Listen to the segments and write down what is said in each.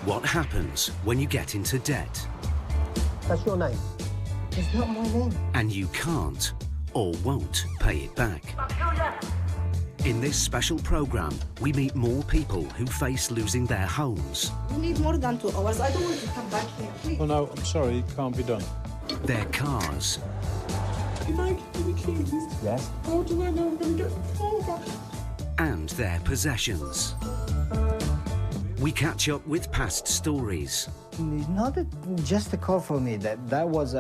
What happens when you get into debt? That's your name. It's not my name. And you can't or won't pay it back. In this special programme, we meet more people who face losing their homes. We need more than 2 hours. I don't want to come back here, please. Oh no, I'm sorry, it can't be done. Their cars. If I give you the keys, Yes? how do I know I'm going to get the car back? And their possessions. We catch up with past stories. It's not just a car for me. That was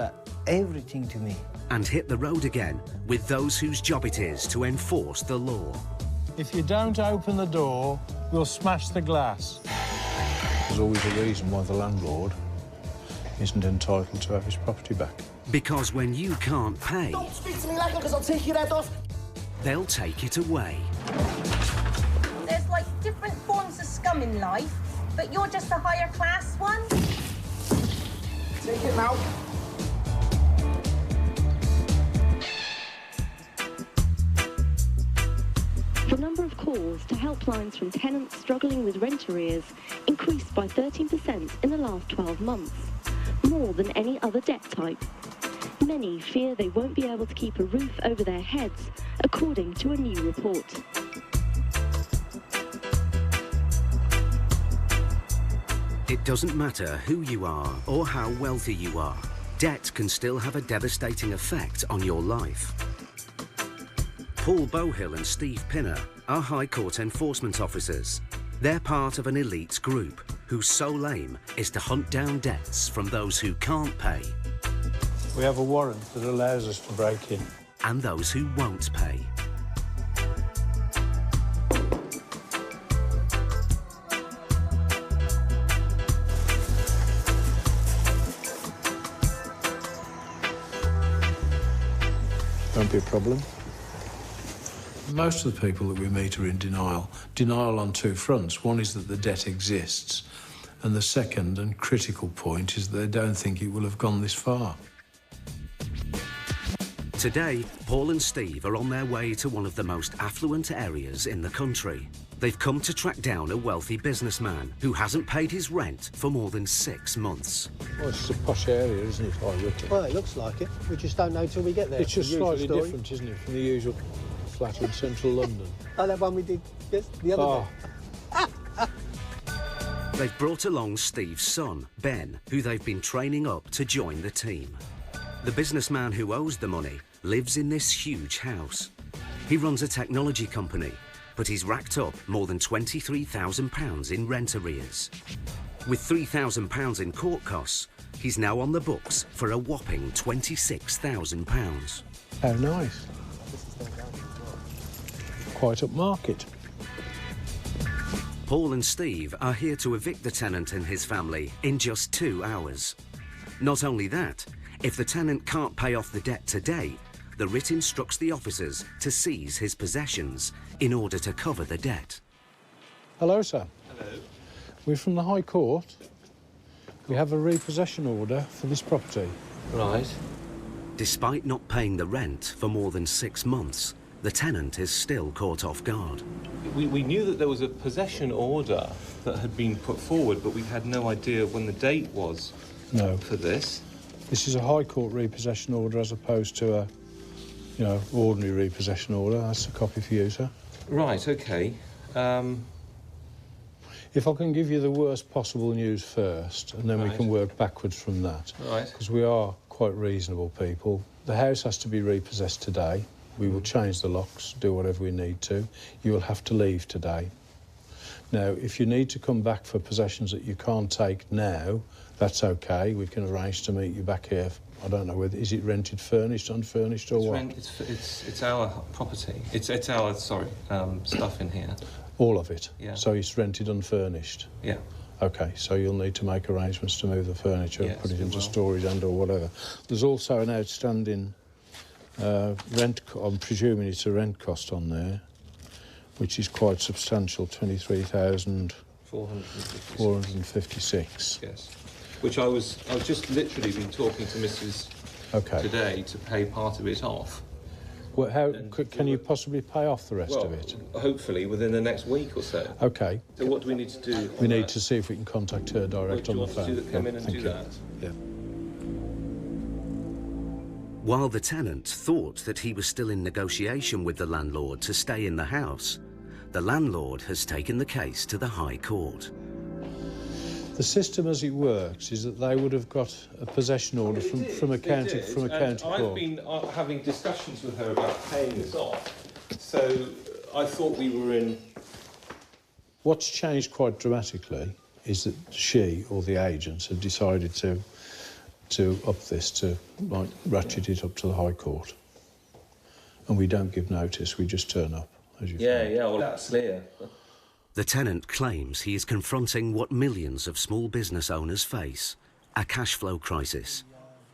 everything to me. And hit the road again with those whose job it is to enforce the law. If you don't open the door, we'll smash the glass. There's always a reason why the landlord isn't entitled to have his property back. Because when you can't pay... Don't speak to me like that, because I'll take your head off. They'll take it away. There's, like, different forms of scum in life, but you're just a higher class one. Take it now. The number of calls to helplines from tenants struggling with rent arrears increased by 13% in the last 12 months, more than any other debt type. Many fear they won't be able to keep a roof over their heads, according to a new report. It doesn't matter who you are or how wealthy you are, debt can still have a devastating effect on your life. Paul Bohill and Steve Pinner are High Court enforcement officers. They're part of an elite group whose sole aim is to hunt down debts from those who can't pay. We have a warrant that allows us to break in. And those who won't pay. Won't be a problem. Most of the people that we meet are in denial. Denial on two fronts. One is that the debt exists, and the second and critical point is that they don't think it will have gone this far. Today, Paul and Steve are on their way to one of the most affluent areas in the country. They've come to track down a wealthy businessman who hasn't paid his rent for more than 6 months. Well, it's a posh area, isn't it, High Wycombe? Well, it looks like it. We just don't know till we get there. It's just slightly different, isn't it, from the usual flat in central London? Oh, that one we did the other day. They've brought along Steve's son, Ben, who they've been training up to join the team. The businessman who owes the money lives in this huge house. He runs a technology company, but he's racked up more than £23,000 in rent arrears. With £3,000 in court costs, he's now on the books for a whopping £26,000. How nice. Quite upmarket. Paul and Steve are here to evict the tenant and his family in just 2 hours. Not only that, if the tenant can't pay off the debt today, the writ instructs the officers to seize his possessions in order to cover the debt. Hello, sir. Hello. We're from the High Court. We have a repossession order for this property. Right. Despite not paying the rent for more than 6 months, the tenant is still caught off guard. We knew that there was a possession order that had been put forward, but we had no idea when the date was for this. This is a High Court repossession order as opposed to a, ordinary repossession order. That's a copy for you, sir. Right, OK. If I can give you the worst possible news first, and then we can work backwards from that. Right. Because we are quite reasonable people. The house has to be repossessed today. We will change the locks, do whatever we need to. You will have to leave today. Now, if you need to come back for possessions that you can't take now, that's OK. We can arrange to meet you back here. I don't know whether, is it rented, furnished, unfurnished, or what? It's our property. It's our, stuff in here. All of it? Yeah. So it's rented unfurnished? Yeah. OK, so you'll need to make arrangements to move the furniture, yes, put it into storage and or whatever. There's also an outstanding rent, I'm presuming it's a rent cost on there, which is quite substantial, 23,456. Yes. Which I was just literally been talking to Mrs. today to pay part of it off. Well, can you possibly pay off the rest of it? Hopefully within the next week or so. Okay. So what do we need to do? We need to see if we can contact her direct on the phone. Do you want to come in and do that? Yeah. While the tenant thought that he was still in negotiation with the landlord to stay in the house, the landlord has taken the case to the High Court. The system as it works is that they would have got a possession order from a county court. I've been having discussions with her about paying this off, so I thought we were in... What's changed quite dramatically is that she or the agents have decided to up this, to like ratchet it up to the High Court. And we don't give notice, we just turn up, as you Yeah, find. yeah, well, that's clear. The tenant claims he is confronting what millions of small business owners face, a cash flow crisis.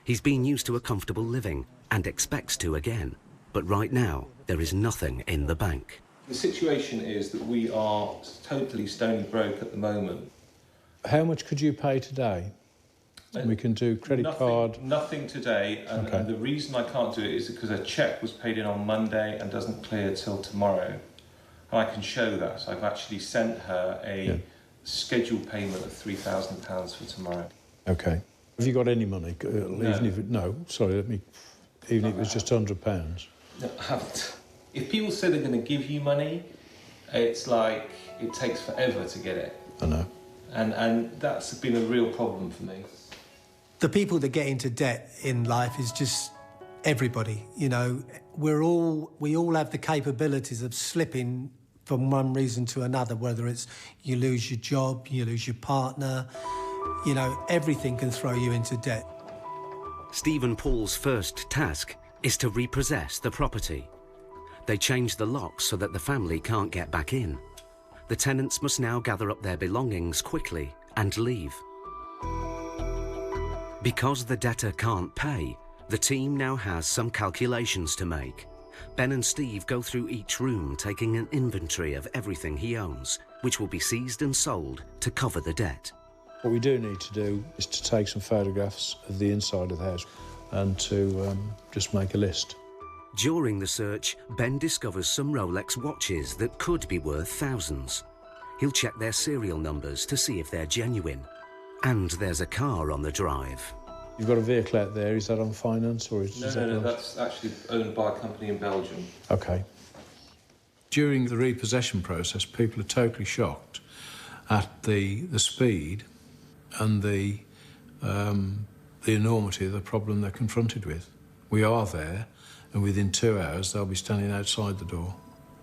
He's been used to a comfortable living and expects to again, but right now there is nothing in the bank. The situation is that we are totally stony broke at the moment. How much could you pay today? We can do credit card. Nothing today, and, Okay. and the reason I can't do it is because a cheque was paid in on Monday and doesn't clear till tomorrow. And I can show that. I've actually sent her a scheduled payment of £3,000 for tomorrow. Okay. Have you got any money? Even if it, even if it was just £100. No, I haven't. If people say they're going to give you money, it's like it takes forever to get it. I know. And that's been a real problem for me. The people that get into debt in life is just everybody. You know, we all have the capabilities of slipping from one reason to another, whether it's you lose your job, you lose your partner, you know, everything can throw you into debt. Steve and Paul's first task is to repossess the property. They change the locks so that the family can't get back in. The tenants must now gather up their belongings quickly and leave. Because the debtor can't pay, the team now has some calculations to make. Ben and Steve go through each room, taking an inventory of everything he owns, which will be seized and sold to cover the debt. What we do need to do is to take some photographs of the inside of the house and to just make a list. During the search, Ben discovers some Rolex watches that could be worth thousands. He'll check their serial numbers to see if they're genuine. And there's a car on the drive. You've got a vehicle out there, is that on finance or is No, that's actually owned by a company in Belgium. Okay. During the repossession process, people are totally shocked at the speed and the enormity of the problem they're confronted with. We are there, and within 2 hours they'll be standing outside the door.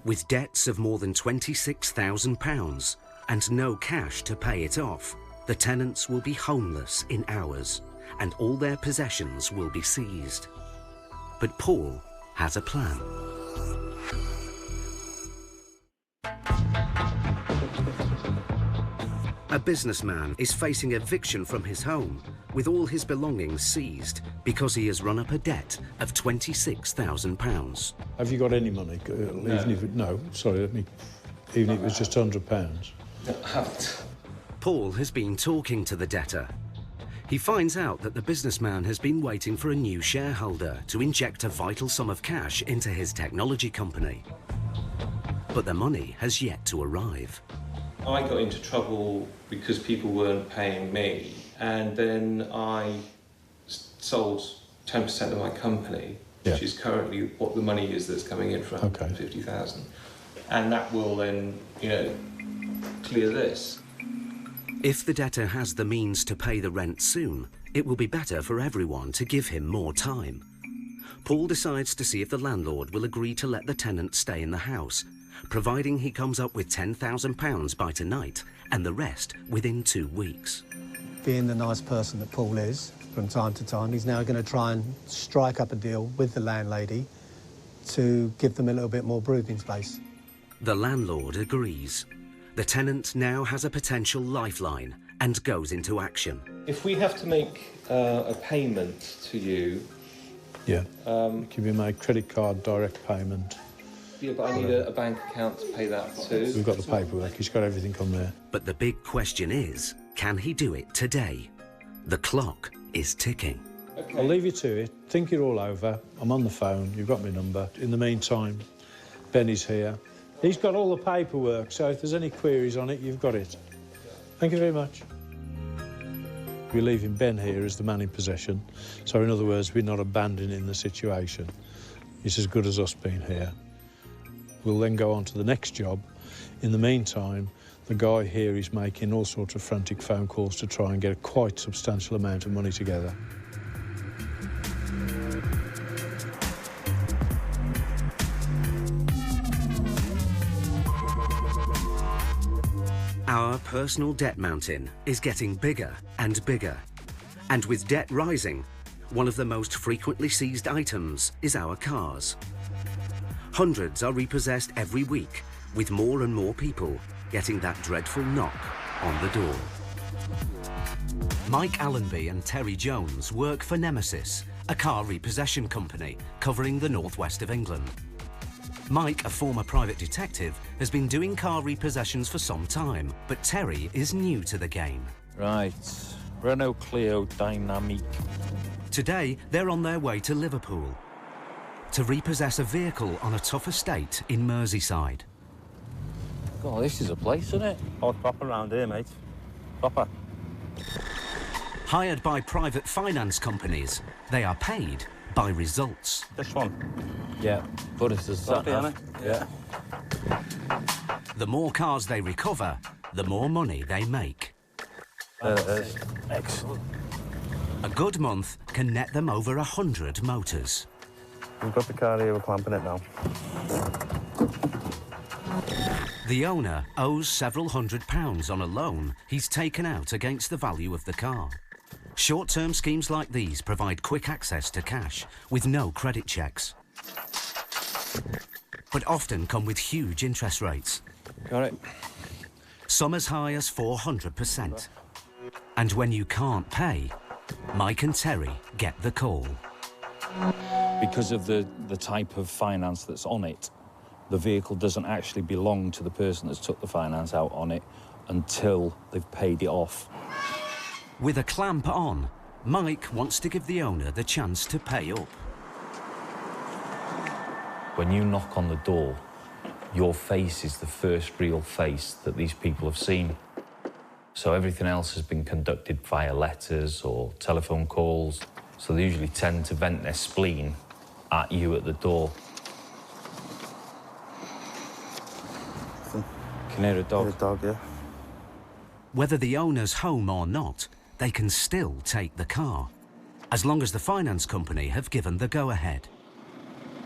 With debts of more than £26,000 and no cash to pay it off, the tenants will be homeless in hours, and all their possessions will be seized. But Paul has a plan. A businessman is facing eviction from his home with all his belongings seized because he has run up a debt of £26,000. Have you got any money? Even if it, even if it was just £100. No, I haven't. Paul has been talking to the debtor. He finds out that the businessman has been waiting for a new shareholder to inject a vital sum of cash into his technology company. But the money has yet to arrive. I got into trouble because people weren't paying me, and then I sold 10% of my company, which is currently what the money is that's coming in from 50,000, and that will then, clear this. If the debtor has the means to pay the rent soon, it will be better for everyone to give him more time. Paul decides to see if the landlord will agree to let the tenant stay in the house, providing he comes up with £10,000 by tonight and the rest within 2 weeks. Being the nice person that Paul is, from time to time, he's now going to try and strike up a deal with the landlady to give them a little bit more breathing space. The landlord agrees. The tenant now has a potential lifeline and goes into action. If we have to make a payment to you... Can we make credit card direct payment? Yeah, but I need a bank account to pay that too. We've got the paperwork, he's got everything on there. But the big question is, can he do it today? The clock is ticking. I'll leave you to it. Think it all over. I'm on the phone. You've got my number. In the meantime, Benny's here. He's got all the paperwork, so if there's any queries on it, you've got it. Thank you very much. We're leaving Ben here as the man in possession. So, in other words, we're not abandoning the situation. It's as good as us being here. We'll then go on to the next job. In the meantime, the guy here is making all sorts of frantic phone calls to try and get a quite substantial amount of money together. Our personal debt mountain is getting bigger and bigger. And with debt rising, one of the most frequently seized items is our cars. Hundreds are repossessed every week, with more and more people getting that dreadful knock on the door. Mike Allenby and Terry Jones work for Nemesis, a car repossession company covering the northwest of England. Mike, a former private detective, has been doing car repossessions for some time, but Terry is new to the game. Right, Renault Clio Dynamique. Today, they're on their way to Liverpool to repossess a vehicle on a tough estate in Merseyside. God, this is a place, isn't it? Oh, it's proper around here, mate. Proper. Hired by private finance companies, they are paid by results. This one? Yeah, but it's a sat nav. Yeah. The more cars they recover, the more money they make. Excellent. A good month can net them over 100 motors. We've got the car here, we're clamping it now. The owner owes several £100s on a loan he's taken out against the value of the car. Short-term schemes like these provide quick access to cash with no credit checks, but often come with huge interest rates. Got it. Some as high as 400%. And when you can't pay, Mike and Terry get the call. Because of the type of finance that's on it, the vehicle doesn't actually belong to the person that's took the finance out on it until they've paid it off. With a clamp on, Mike wants to give the owner the chance to pay up. When you knock on the door, your face is the first real face that these people have seen. So everything else has been conducted via letters or telephone calls. So they usually tend to vent their spleen at you at the door. Can hear a dog. Hear a dog, yeah. Whether the owner's home or not, they can still take the car, as long as the finance company have given the go-ahead.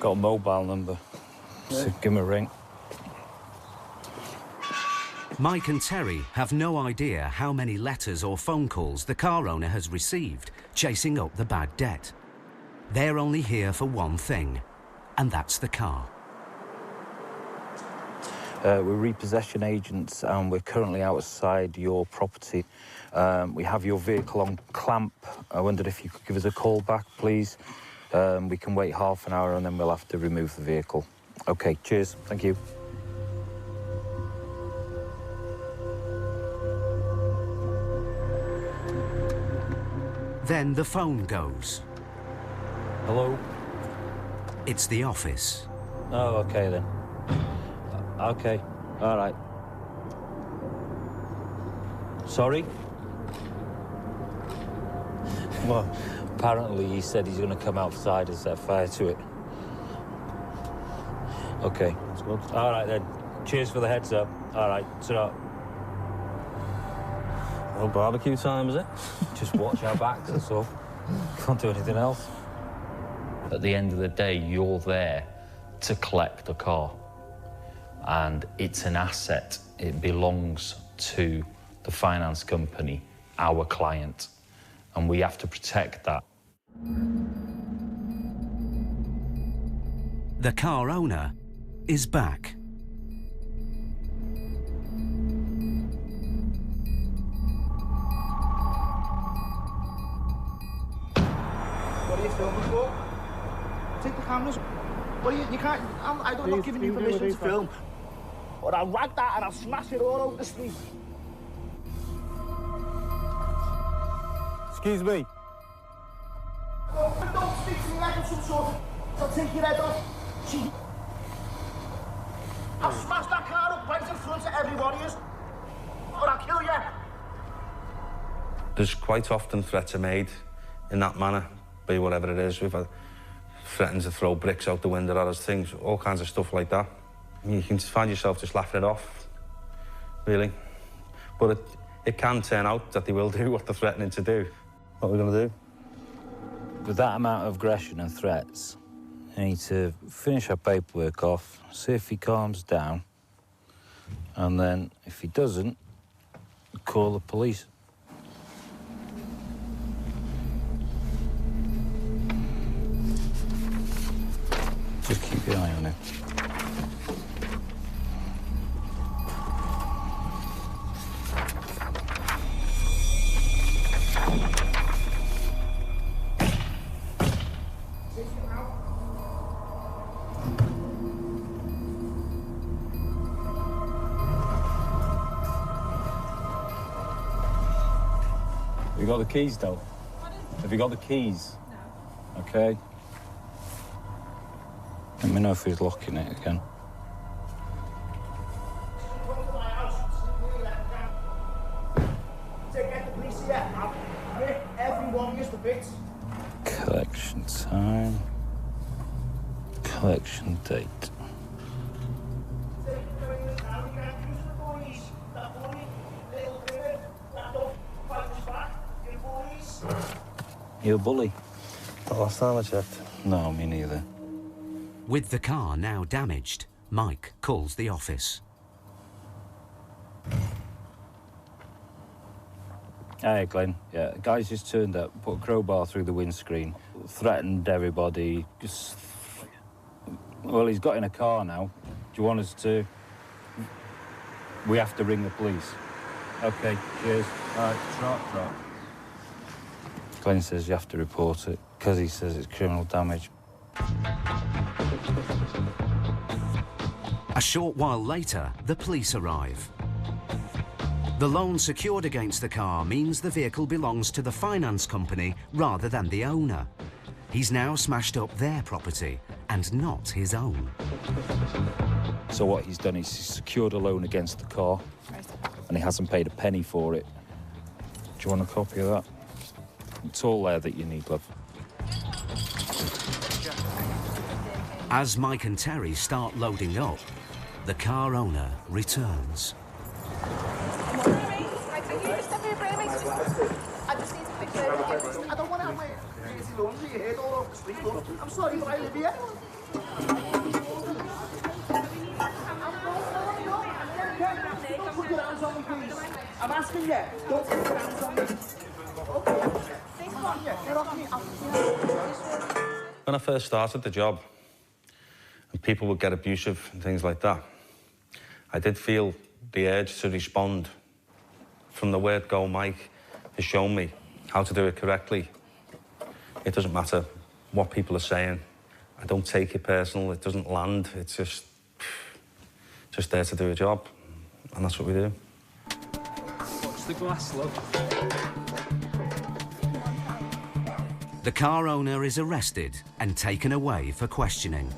Got a mobile number, so give him a ring. Mike and Terry have no idea how many letters or phone calls the car owner has received chasing up the bad debt. They're only here for one thing, and that's the car. We're repossession agents and we're currently outside your property. We have your vehicle on clamp. I wondered if you could give us a call back, please. We can wait half an hour and then we'll have to remove the vehicle. OK, cheers. Thank you. Then the phone goes. Hello? It's the office. Oh, OK then. OK, all right. Sorry? Well, apparently he said he's going to come outside and set fire to it. OK. That's good. All right, then. Cheers for the heads up. All right, ta-ra. No barbecue time, is it? Just watch our backs, that's all. Can't do anything else. At the end of the day, you're there to collect the car. And it's an asset. It belongs to the finance company, our client, and we have to protect that. The car owner is back. What are you filming for? Take the cameras. What are you can't... I'm not giving you permission to film. Or I'll rag that and I'll smash it all over the street. Excuse me. Don't speak to me like I'm some sort of... I'll take your head off. I'll smash that car up right in front of everybody, or I'll kill you. There's quite often threats are made in that manner, by whatever it is. We've had threatened to throw bricks out the window at us, things, all kinds of stuff like that. You can find yourself just laughing it off, really. But it can turn out that they will do what they're threatening to do. What are we going to do? With that amount of aggression and threats, you need to finish our paperwork off, see if he calms down, and then, if he doesn't, call the police. Just keep your eye on him. Have you got the keys, though? Have you got the keys? No. OK. Let me know if he's locking it again. Collection time. Collection date. You a bully? The last time I checked. No, me neither. With the car now damaged, Mike calls the office. Hey, Glenn. Yeah, the guy's just turned up, put a crowbar through the windscreen, threatened everybody. Well, he's got in a car now. Do you want us to... We have to ring the police. OK, cheers. All right, trot. Glenn says you have to report it, because he says it's criminal damage. A short while later, the police arrive. The loan secured against the car means the vehicle belongs to the finance company rather than the owner. He's now smashed up their property and not his own. So what he's done is he's secured a loan against the car, and he hasn't paid a penny for it. Do you want a copy of that? It's all there that you need, love. As Mike and Terry start loading up, the car owner returns. I don't want to have my crazy laundry head all over the street. I'm sorry, but I live here. Don't put your hands on me, please. I'm asking you. Don't put your hands on me. Get off me. When I first started the job, and people would get abusive and things like that, I did feel the urge to respond. From the word go, Mike has shown me how to do it correctly. It doesn't matter what people are saying. I don't take it personal. It doesn't land. It's just there to do a job, and that's what we do. Watch the glass, look. The car owner is arrested and taken away for questioning.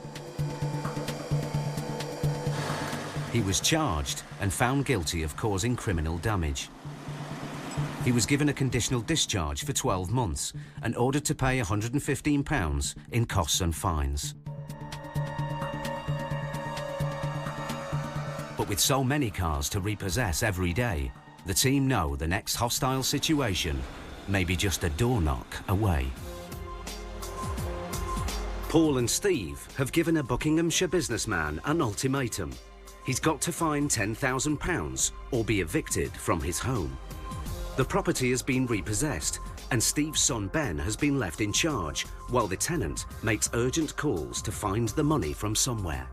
He was charged and found guilty of causing criminal damage. He was given a conditional discharge for 12 months and ordered to pay £115 in costs and fines. But with so many cars to repossess every day, the team know the next hostile situation may be just a door knock away. Paul and Steve have given a Buckinghamshire businessman an ultimatum. He's got to find £10,000 or be evicted from his home. The property has been repossessed and Steve's son Ben has been left in charge while the tenant makes urgent calls to find the money from somewhere.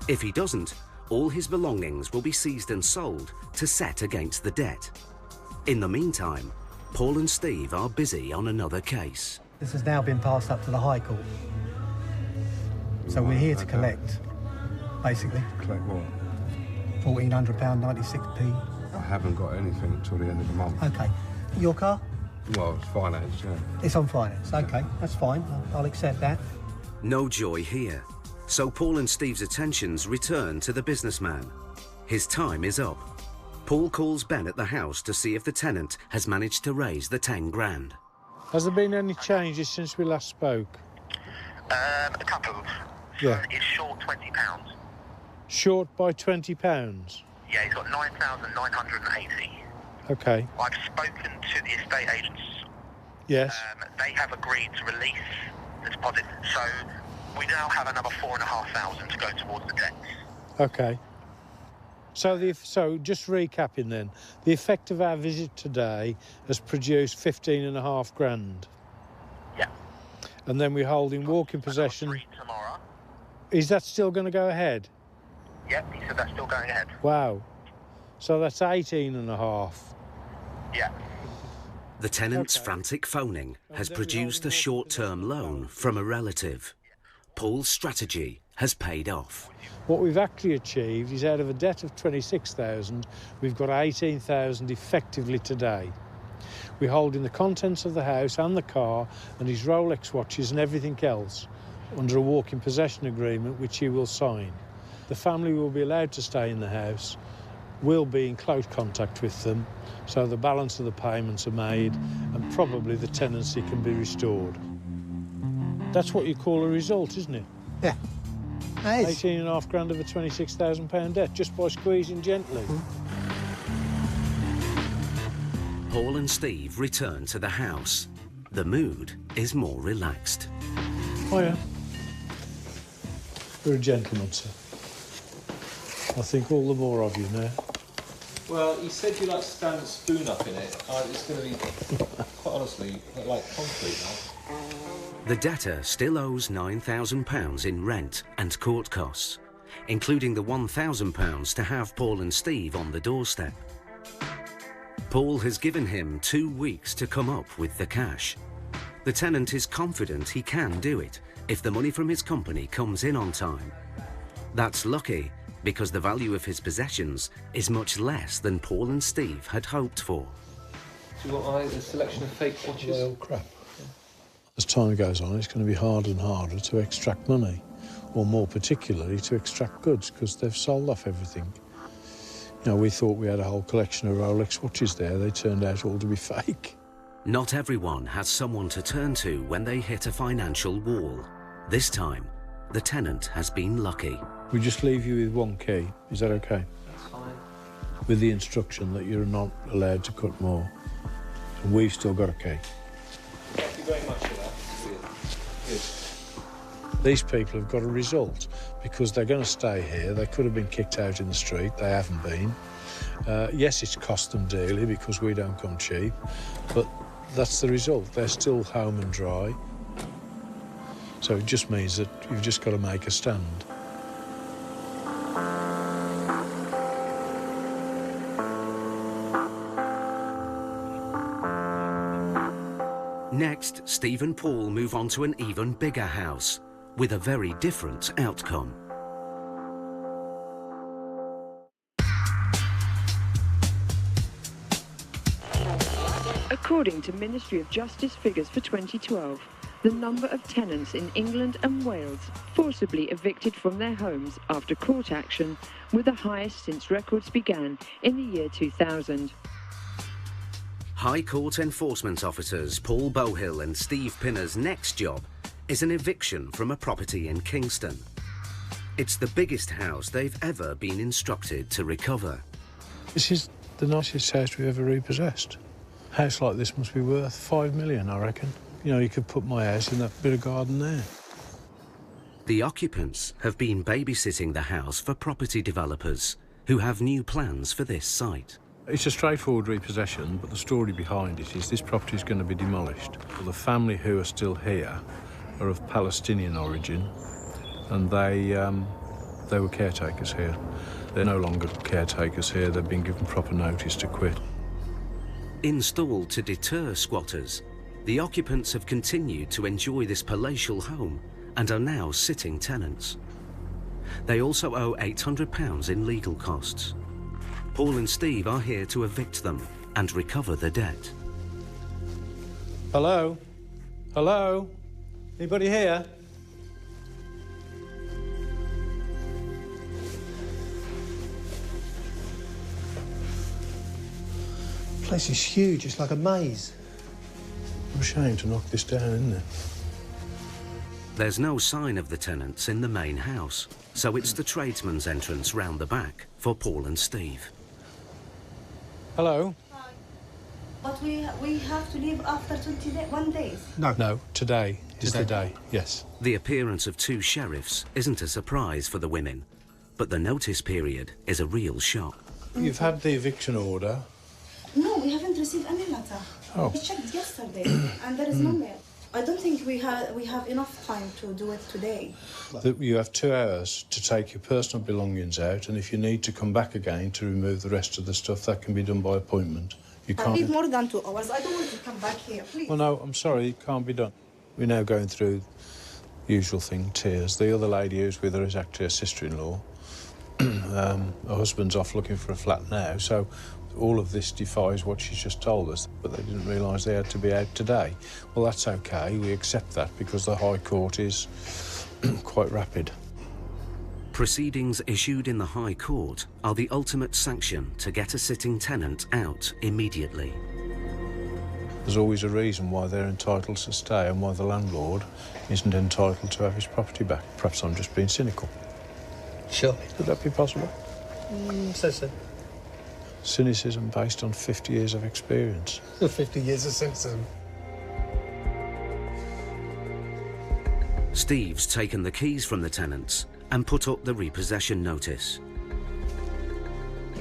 If he doesn't, all his belongings will be seized and sold to set against the debt. In the meantime, Paul and Steve are busy on another case. This has now been passed up to the High Court. So we're here to collect, basically. Collect what? £1,400, 96p. I haven't got anything until the end of the month. OK. Your car? Well, it's finance, yeah. It's on finance. OK, that's fine. I'll accept that. No joy here. So Paul and Steve's attentions return to the businessman. His time is up. Paul calls Ben at the house to see if the tenant has managed to raise the 10 grand. Has there been any changes since we last spoke? A couple. Yeah. It's short £20. Short by £20? Yeah, he's got 9,980. OK. I've spoken to the estate agents. Yes. They have agreed to release the deposit, so we now have another 4,500 to go towards the debt. OK. So just recapping then, the effect of our visit today has produced 15.5 grand. Yeah. And then we're holding walking possession. 3 tomorrow. Is that still going to go ahead? Yep, he said that's still going ahead. Wow. So that's 18.5. Yeah. The tenant's frantic phoning has produced a short-term loan from a relative. Paul's strategy has paid off. What we've actually achieved is out of a debt of 26,000, we've got 18,000 effectively today. We're holding the contents of the house and the car and his Rolex watches and everything else under a walk-in possession agreement which he will sign. The family will be allowed to stay in the house. We'll be in close contact with them, so the balance of the payments are made and probably the tenancy can be restored. That's what you call a result, isn't it? Yeah. 18.5 grand of a £26,000 debt just by squeezing gently. Paul and Steve return to the house. The mood is more relaxed. Oh, yeah. You're a gentleman, sir. I think all the more of you now. Well, he said you like to stand the spoon up in it. It's going to be, quite honestly, like concrete now. The debtor still owes £9,000 in rent and court costs, including the £1,000 to have Paul and Steve on the doorstep. Paul has given him 2 weeks to come up with the cash. The tenant is confident he can do it if the money from his company comes in on time. That's lucky, because the value of his possessions is much less than Paul and Steve had hoped for. Do you want a selection of fake watches? Well, crap. As time goes on, it's going to be harder and harder to extract money, or more particularly to extract goods, because they've sold off everything. You know, we thought we had a whole collection of Rolex watches there. They turned out all to be fake. Not everyone has someone to turn to when they hit a financial wall. This time, the tenant has been lucky. We just leave you with one key. Is that OK? That's fine. With the instruction that you're not allowed to cut more. And we've still got a key. Thank you very much for that. Good. These people have got a result because they're going to stay here. They could have been kicked out in the street. They haven't been. Yes, it's cost them dearly because we don't come cheap, but that's the result. They're still home and dry. So it just means that you've just got to make a stand. Next, Steve and Paul move on to an even bigger house, with a very different outcome. According to Ministry of Justice figures for 2012, the number of tenants in England and Wales forcibly evicted from their homes after court action were the highest since records began in the year 2000. High Court enforcement officers Paul Bohill and Steve Pinner's next job is an eviction from a property in Kingston. It's the biggest house they've ever been instructed to recover. This is the nicest house we've ever repossessed. A house like this must be worth $5 million, I reckon. You know, you could put my house in that bit of garden there. The occupants have been babysitting the house for property developers who have new plans for this site. It's a straightforward repossession, but the story behind it is this property is going to be demolished. The family who are still here are of Palestinian origin, and they were caretakers here. They're no longer caretakers here. They've been given proper notice to quit. Installed to deter squatters, the occupants have continued to enjoy this palatial home and are now sitting tenants. They also owe £800 in legal costs. Paul and Steve are here to evict them and recover the debt. Hello? Hello? Anybody here? The place is huge, it's like a maze. I'm ashamed to knock this down, isn't it? There's no sign of the tenants in the main house, so it's the tradesman's entrance round the back for Paul and Steve. Hello? Hi. But we have to leave after 21 days. No, today is the day, yes. The appearance of two sheriffs isn't a surprise for the women, but the notice period is a real shock. You've had the eviction order. No, we haven't received any letter. Oh. We checked yesterday, and there is no mail. I don't think we have enough time to do it today. You have 2 hours to take your personal belongings out, and if you need to come back again to remove the rest of the stuff, that can be done by appointment. You I can't... need more than 2 hours. I don't want to come back here, please. Well, no, I'm sorry, it can't be done. We're now going through the usual thing, tears. The other lady who's with her is actually a sister-in-law. Her husband's off looking for a flat now, so all of this defies what she's just told us, but they didn't realise they had to be out today. Well, that's OK, we accept that, because the High Court is quite rapid. Proceedings issued in the High Court are the ultimate sanction to get a sitting tenant out immediately. There's always a reason why they're entitled to stay and why the landlord isn't entitled to have his property back. Perhaps I'm just being cynical. Sure. Could that be possible? So. Cynicism based on 50 years of experience. 50 years of cynicism. Steve's taken the keys from the tenants and put up the repossession notice.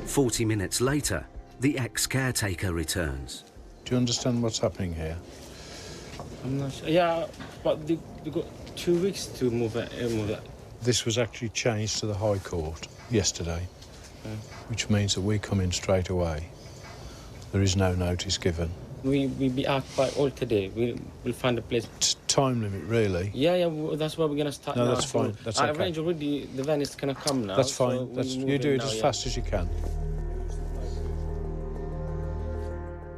40 minutes later, the ex-caretaker returns. Do you understand what's happening here? I'm not sure. Yeah, but they got 2 weeks to move it. This was actually changed to the High Court yesterday, which means that we come in straight away. There is no notice given. We'll be out by all today. We'll find a place. It's time limit, really. Yeah, that's where we're going to start now. No, that's fine. That's I okay. arranged already. The van is going to come now. That's fine. So You do it as fast as you can.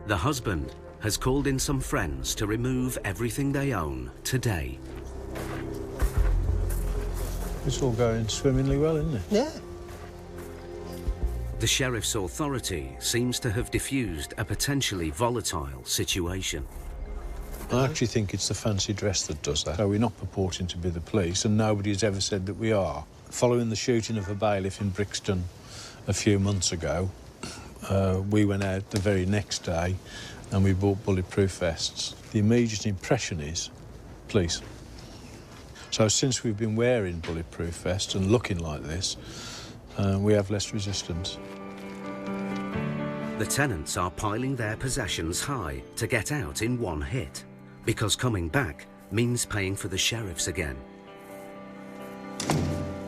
The husband has called in some friends to remove everything they own today. It's all going swimmingly well, isn't it? Yeah. The sheriff's authority seems to have diffused a potentially volatile situation. I actually think it's the fancy dress that does that. So we're not purporting to be the police, and nobody has ever said that we are. Following the shooting of a bailiff in Brixton a few months ago, we went out the very next day and we bought bulletproof vests. The immediate impression is police. So since we've been wearing bulletproof vests and looking like this, we have less resistance. The tenants are piling their possessions high to get out in one hit, because coming back means paying for the sheriffs again.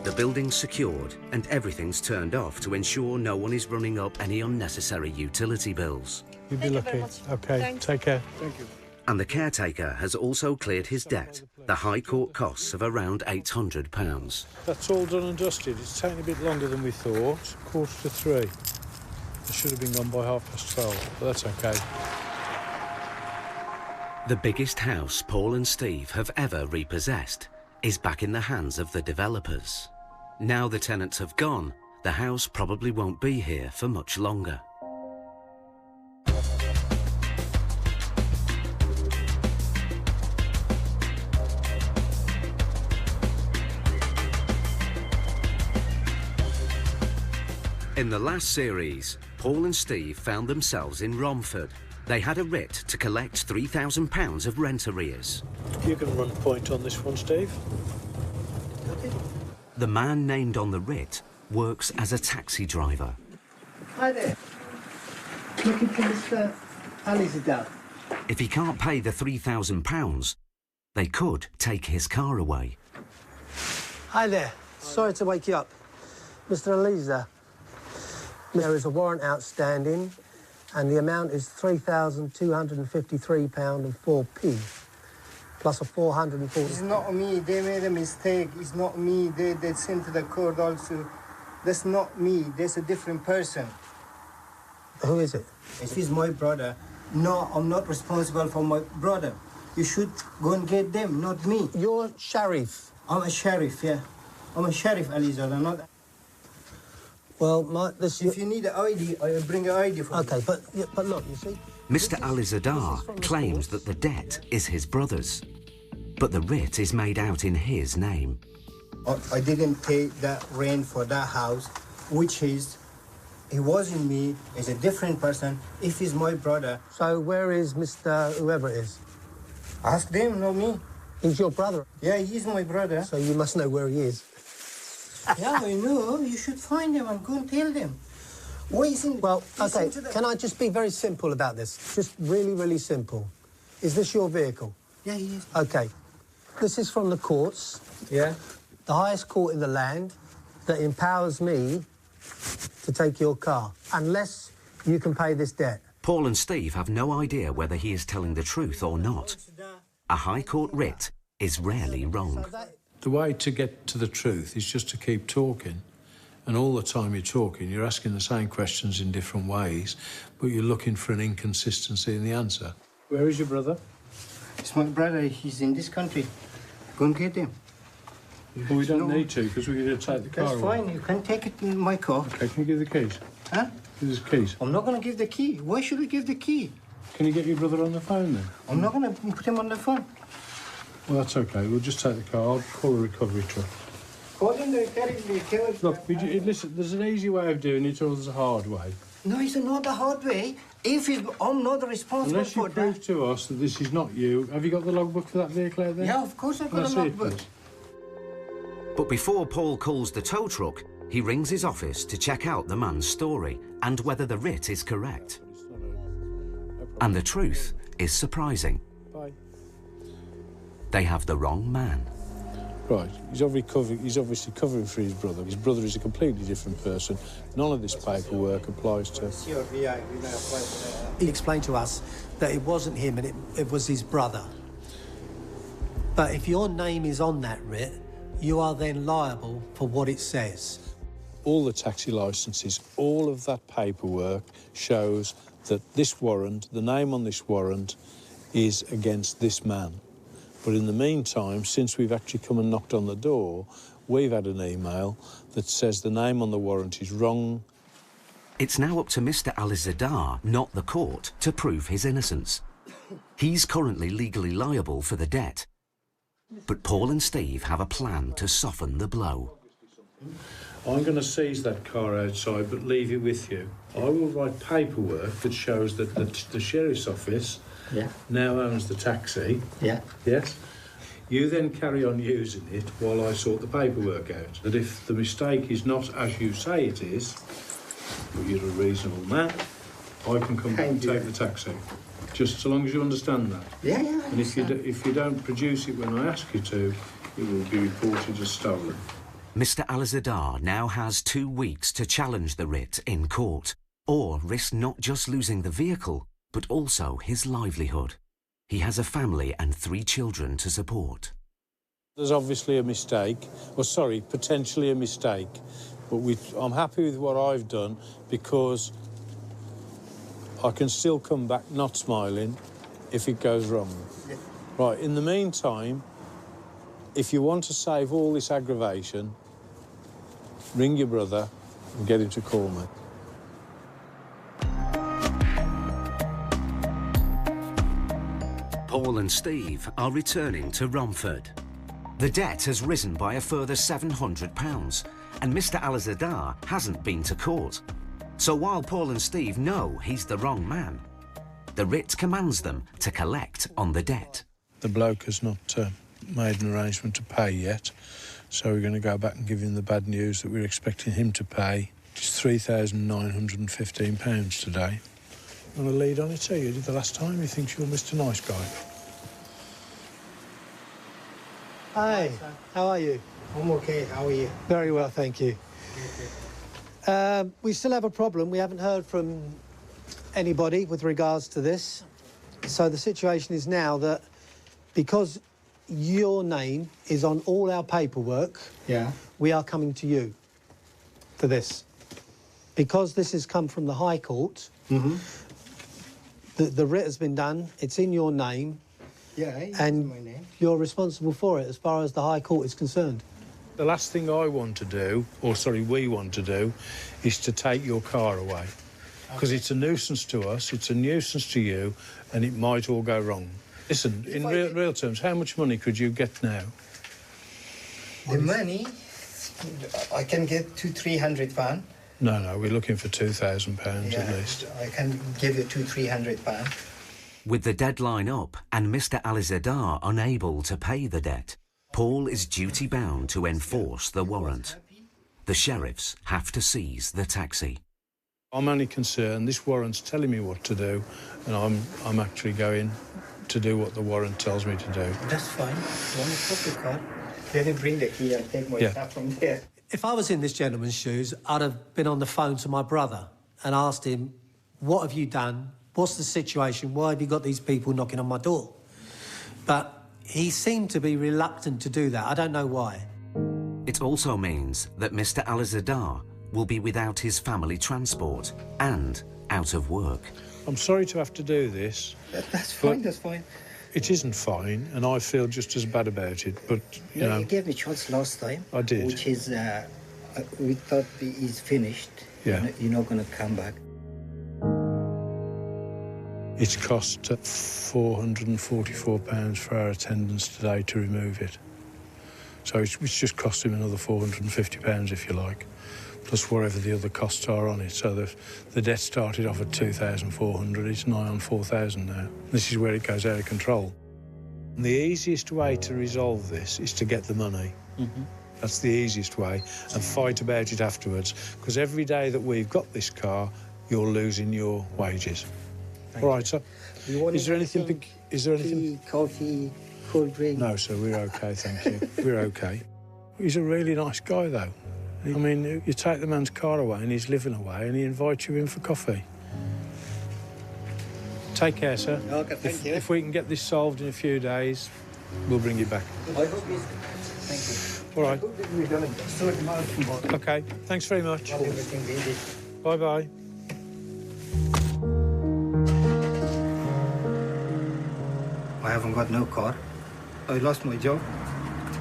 The building's secured and everything's turned off to ensure no one is running up any unnecessary utility bills. You'd be lucky. OK, Thanks. take care. Thank you. And the caretaker has also cleared his debt, the High Court costs of around £800. That's all done and dusted. It's taken a bit longer than we thought. 2:45. It should have been gone by 12:30, but that's OK. The biggest house Paul and Steve have ever repossessed is back in the hands of the developers. Now the tenants have gone, the house probably won't be here for much longer. In the last series, Paul and Steve found themselves in Romford. They had a writ to collect £3,000 of rent arrears. You can run point on this one, Steve. The man named on the writ works as a taxi driver. Hi there. Looking for Mr. Alizadeh. If he can't pay the £3,000, they could take his car away. Hi there. Sorry to wake you up. Mr. Alizadeh. There is a warrant outstanding, and the amount is £3,253.04, plus a 440. It's not me. They made a mistake. It's not me. They sent to the court also. That's not me. That's a different person. Who is it? He's my brother. No, I'm not responsible for my brother. You should go and get them, not me. You're sheriff. I'm a sheriff, yeah. I'm a sheriff, Alizada, not... Well, if you need an ID, I'll bring an ID for you. Okay, but look, you see... Mr. Alizadar claims that the debt is his brother's, but the writ is made out in his name. I didn't pay that rent for that house, which is... He wasn't me, he's a different person. If he's my brother... So where is Mr. whoever it is? Ask them, not me. He's your brother? Yeah, he's my brother. So you must know where he is. Yeah, I know. You should find him and go and tell them. Why isn't... Well, okay, can I just be very simple about this? Just really, really simple. Is this your vehicle? Yeah, he is. Okay. This is from the courts. Yeah. The highest court in the land that empowers me to take your car, unless you can pay this debt. Paul and Steve have no idea whether he is telling the truth or not. A High Court writ is rarely wrong. The way to get to the truth is just to keep talking. And all the time you're talking, you're asking the same questions in different ways, but you're looking for an inconsistency in the answer. Where is your brother? It's my brother. He's in this country. Go and get him. Well, we don't need to, because we're going to take the car That's fine. You can take it in my car. Okay, can you give the keys? Huh? Give us the keys. I'm not going to give the key. Why should I give the key? Can you get your brother on the phone, then? I'm not going to put him on the phone. Well, that's okay. We'll just take the car. I'll call a recovery truck. Call him, they carry the Look, listen, there's an easy way of doing it, or there's a hard way. No, it's not the hard way. If I'm not responsible Unless you for prove that. to us that this is not you. Have you got the logbook for that vehicle out there? Yeah, of course I've got Let's a see it, logbook. please. But before Paul calls the tow truck, he rings his office to check out the man's story and whether the writ is correct. And the truth is surprising. Bye. They have the wrong man. Right, he's obviously covering for his brother. His brother is a completely different person. None of this paperwork applies to... He explained to us that it wasn't him and it was his brother. But if your name is on that writ, you are then liable for what it says. All the taxi licences, all of that paperwork shows that this warrant, the name on this warrant, is against this man. But in the meantime, since we've actually come and knocked on the door, we've had an email that says the name on the warrant is wrong. It's now up to Mr. Alizadar, not the court, to prove his innocence. He's currently legally liable for the debt. But Paul and Steve have a plan to soften the blow. I'm going to seize that car outside, but leave it with you. I will write paperwork that shows that the sheriff's office now owns the taxi. Yeah. Yes? You then carry on using it while I sort the paperwork out. That if the mistake is not as you say it is, but you're a reasonable man, I can come back and take the taxi. Just so long as you understand that. Yeah. And if you don't produce it when I ask you to, it will be reported as stolen. Mr. Alizadar now has 2 weeks to challenge the writ in court, or risk not just losing the vehicle, but also his livelihood. He has a family and 3 children to support. There's obviously a mistake, potentially a mistake, but I'm happy with what I've done because I can still come back not smiling if it goes wrong. Yeah. Right, in the meantime, if you want to save all this aggravation, ring your brother and get him to call me. Paul and Steve are returning to Romford. The debt has risen by a further £700, and Mr. Alizadar hasn't been to court. So while Paul and Steve know he's the wrong man, the writ commands them to collect on the debt. The bloke has not made an arrangement to pay yet, so we're going to go back and give him the bad news that we're expecting him to pay. It's £3,915 today. Want to lead on it, too? You did the last time. He thinks you're Mr. Nice Guy. Hi, how are you? I'm okay. How are you? Very well, thank you. We still have a problem. We haven't heard from anybody with regards to this. So the situation is now that because your name is on all our paperwork, we are coming to you for this. Because this has come from the High Court, The writ has been done, it's in your name. Yeah, it's and my name. you're responsible for it as far as the High Court is concerned. The last thing I want to do, or sorry, we want to do, is to take your car away. Because it's a nuisance to us, it's a nuisance to you, and it might all go wrong. Listen, in real terms, how much money could you get now? The money, I can get £200-300. No, we're looking for £2,000 at least. I can give you £200-300. With the deadline up and Mr. Alizadar unable to pay the debt, Paul is duty-bound to enforce the warrant. The sheriffs have to seize the taxi. I'm only concerned, this warrant's telling me what to do, and I'm actually going to do what the warrant tells me to do. That's fine. You want to put the car? Let me bring the key and take my stuff from there. If I was in this gentleman's shoes, I'd have been on the phone to my brother and asked him, what have you done? What's the situation? Why have you got these people knocking on my door? But he seemed to be reluctant to do that. I don't know why. It also means that Mr. Alizadar will be without his family transport and out of work. I'm sorry to have to do this. That's fine, that's fine. It isn't fine, and I feel just as bad about it, but, you know... You gave me a chance last time. I did. Which is, we thought he's finished. Yeah. You're not going to come back. It's cost £444 for our attendance today to remove it. So it's just cost him another £450, if you like, plus whatever the other costs are on it. So the debt started off at £2,400, it's nigh on £4,000 now. This is where it goes out of control. And the easiest way to resolve this is to get the money. Mm-hmm. That's the easiest way, and fight about it afterwards, because every day that we've got this car, you're losing your wages. All right, sir. Is there anything? Tea, coffee, cold drink? No, sir, we're okay, thank you. We're okay. He's a really nice guy, though. I mean, you take the man's car away and he's living away and he invites you in for coffee. Take care, sir. Okay, thank you. If we can get this solved in a few days, we'll bring you back. I hope he's... Thank you. All right. I hope that we're going to sort him out tomorrow. Okay, thanks very much. Everything we did. Bye-bye. I haven't got no car. I lost my job.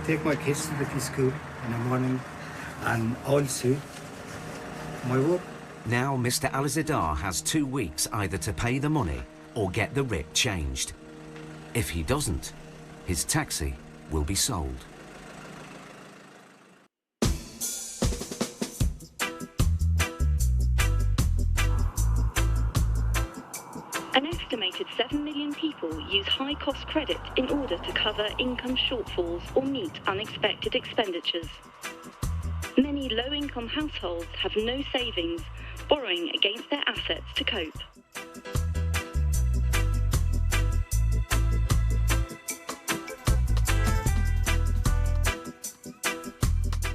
Take my kids to the school in the morning, and also my work. Now Mr. Alizadar has 2 weeks either to pay the money or get the writ changed. If he doesn't, his taxi will be sold. An estimated 7 million people use high-cost credit in order to cover income shortfalls or meet unexpected expenditures. Many low-income households have no savings, borrowing against their assets to cope.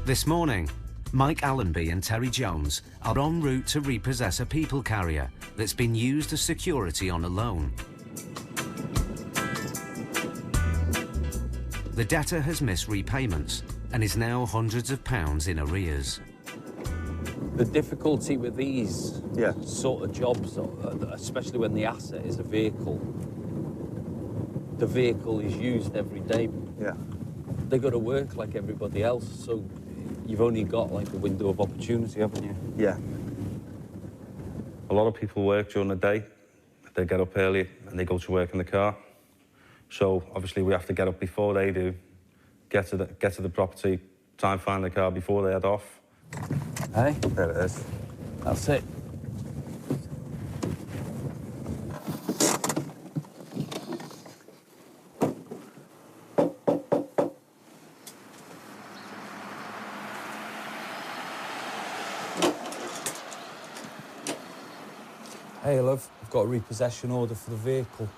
This morning, Mike Allenby and Terry Jones are en route to repossess a people carrier that's been used as security on a loan. The debtor has missed repayments and is now hundreds of pounds in arrears. The difficulty with these sort of jobs, especially when the asset is a vehicle, the vehicle is used every day. Yeah. They got to work like everybody else, so you've only got like a window of opportunity, haven't you? Yeah. A lot of people work during the day. They get up early and they go to work in the car. So obviously we have to get up before they do, get to the property, try and find the car before they head off. Hey? There it is. That's it. Hey, love, I've got a repossession order for the vehicle.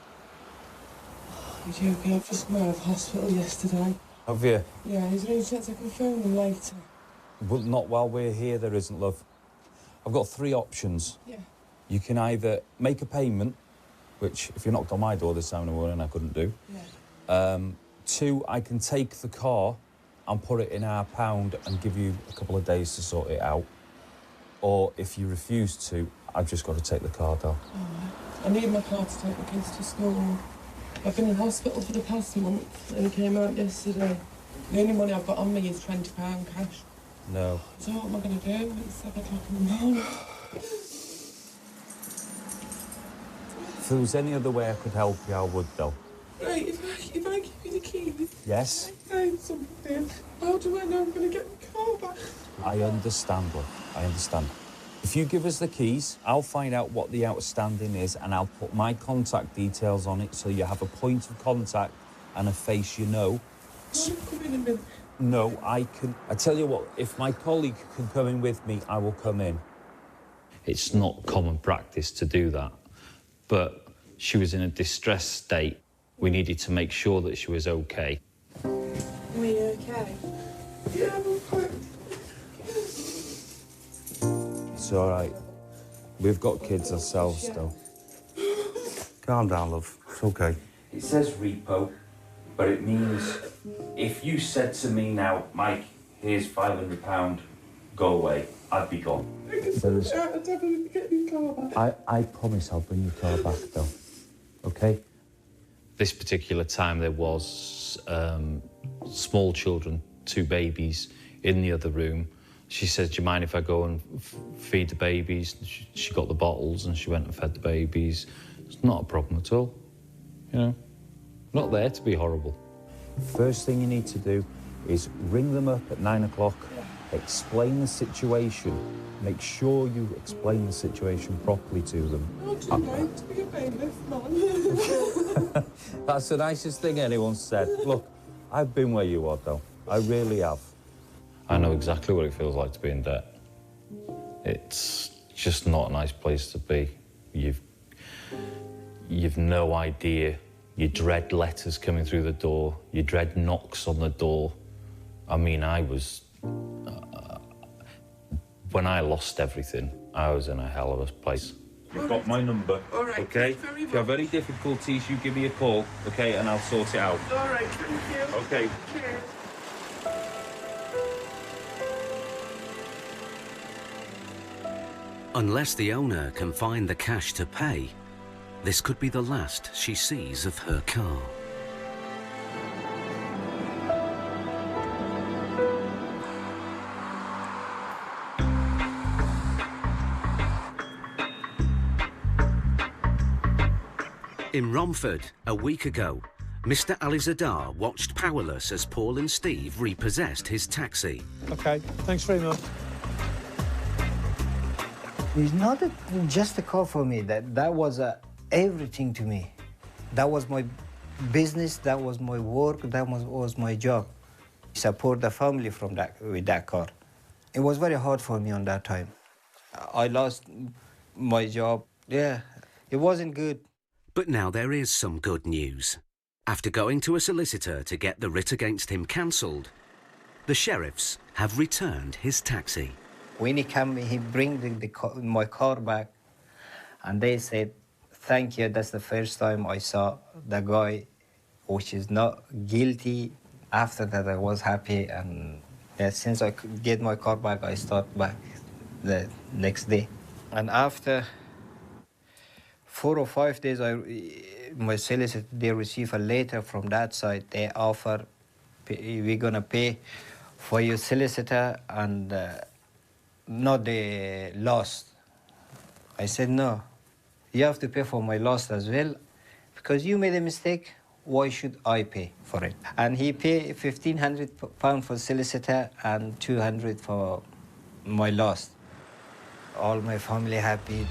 You're joking, I've just come out of hospital yesterday. Have you? Yeah, is there any chance I can phone them later? Well, not while we're here, there isn't, love. I've got 3 options. Yeah. You can either make a payment, which, if you knocked on my door this time in the morning, I couldn't do. Yeah. 2, I can take the car and put it in our pound and give you a couple of days to sort it out. Or, if you refuse to, I've just got to take the car down. All right. I need my car to take the kids to school. I've been in hospital for the past month and came out yesterday. The only money I've got on me is £20 cash. No. So what am I going to do? It's 7 o'clock in the morning. If there was any other way I could help you, I would, though. Right, if I give you the keys... Yes? I something. How do I know I'm going to get the car back? I understand, love. I understand. If you give us the keys, I'll find out what the outstanding is and I'll put my contact details on it so you have a point of contact and a face you know. Can I come in a minute? No, I can... I tell you what, if my colleague can come in with me, I will come in. It's not common practice to do that, but she was in a distressed state. We needed to make sure that she was okay. Are you okay? Yeah, I'm fine. It's all right. We've got kids ourselves, though. Calm down, love. It's okay. It says repo, but it means if you said to me now, Mike, here's £500, go away, I'd be gone. I promise I'll bring your car back, though. Okay? This particular time there was small children, 2 babies, in the other room. She said, do you mind if I go and feed the babies? She got the bottles and she went and fed the babies. It's not a problem at all, you know? Not there to be horrible. First thing you need to do is ring them up at 9 o'clock, explain the situation, make sure you explain the situation properly to them. Not too late to be a bailiff, man. That's the nicest thing anyone's said. Look, I've been where you are, though. I really have. I know exactly what it feels like to be in debt. It's just not a nice place to be. You've no idea. You dread letters coming through the door. You dread knocks on the door. I mean, I was... when I lost everything, I was in a hell of a place. You've got my number, All right, okay? thank you very If you have any difficulties, you give me a call, okay, and I'll sort it out. All right, thank you. Okay. Cheers. Unless the owner can find the cash to pay, this could be the last she sees of her car. In Romford, a week ago, Mr. Alizadar watched powerless as Paul and Steve repossessed his taxi. OK, thanks very much. It's not just a car for me. That was everything to me. That was my business. That was my work. That was my job. Support the family from with that car. It was very hard for me on that time. I lost my job. Yeah, it wasn't good. But now there is some good news. After going to a solicitor to get the writ against him cancelled, the sheriffs have returned his taxi. When he came, he bring my car back, and they said, thank you, that's the first time I saw the guy which is not guilty. After that, I was happy, and yeah, since I could get my car back, I start back the next day. And after 4 or 5 days, my solicitor, they receive a letter from that side. They offer, we're gonna pay for your solicitor and not the loss. I said, no, you have to pay for my loss as well, because you made a mistake, why should I pay for it? And he paid £1,500 for solicitor and 200 for my loss. All my family happy.